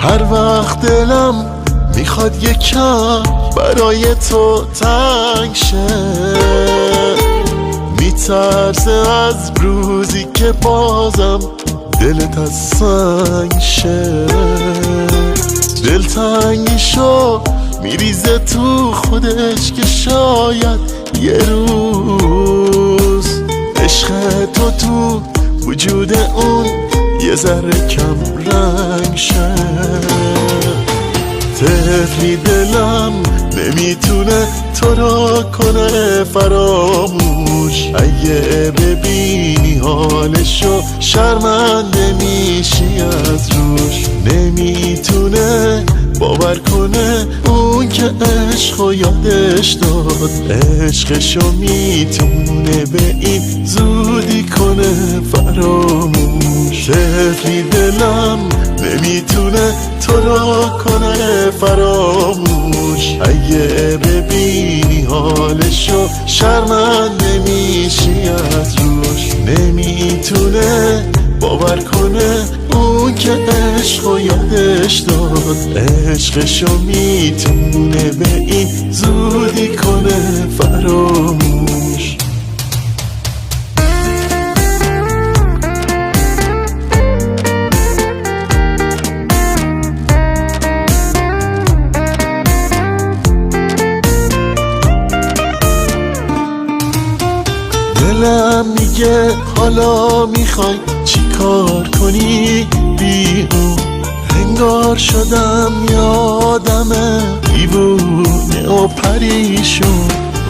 هر وقت دلم میخواد یکم برای تو تنگ شه، میترسه از روزی که بازم دلت از سنگ شه. دلتنگیشو میریزه تو خودش که شاید یه روز عشق تو وجود اون یه ذره کم رنگ شه. طفلی دلم نمیتونه تو رو کنه فراموش، اگه ببینی حالشو شرمنده میشی از روش. نمیتونه باور کنه اون که عشقو یادش داد، عشقشو میتونه به این زودی کنه فراموش. طفلی دلم نمیتونه تو رو کنه فراموش، اگه ببینی حالشو شرمنده میشی از روش. نمیتونه باور کنه اون که عشقو یادش داد، عشقشو میتونه به این زودی کنه فراموش. دلم میگه حالا میخوای چی کار کنی بی اون، انگار شدم یادمه دیوونه و پریشون.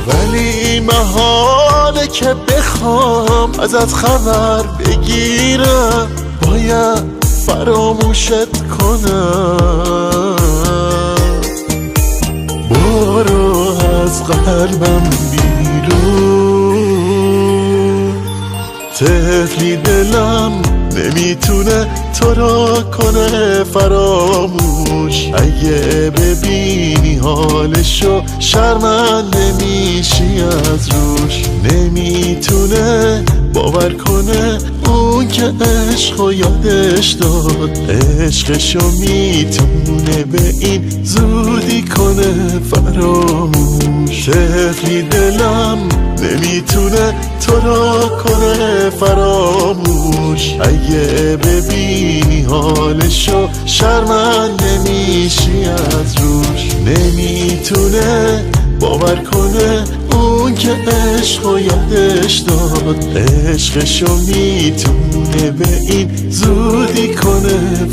ولی محاله که بخوام ازت خبر بگیرم، باید فراموشت کنم. برو از قلبم بیرون. طفلی دلم نمیتونه تو رو کنه فراموش، اگه ببینی حالشو شرمنده میشی از روش. نمیتونه باور کنه اون که عشقو یادش داد، عشقشو میتونه به این زودی کنه فراموش. طفلی دلم نمیتونه تو رو کنه فراموش، اگه ببینی حالشو شرمنده میشی از روش. نمیتونه باور کنه اون که عشقو یادش داد، عشقشو میتونه به این زودی کنه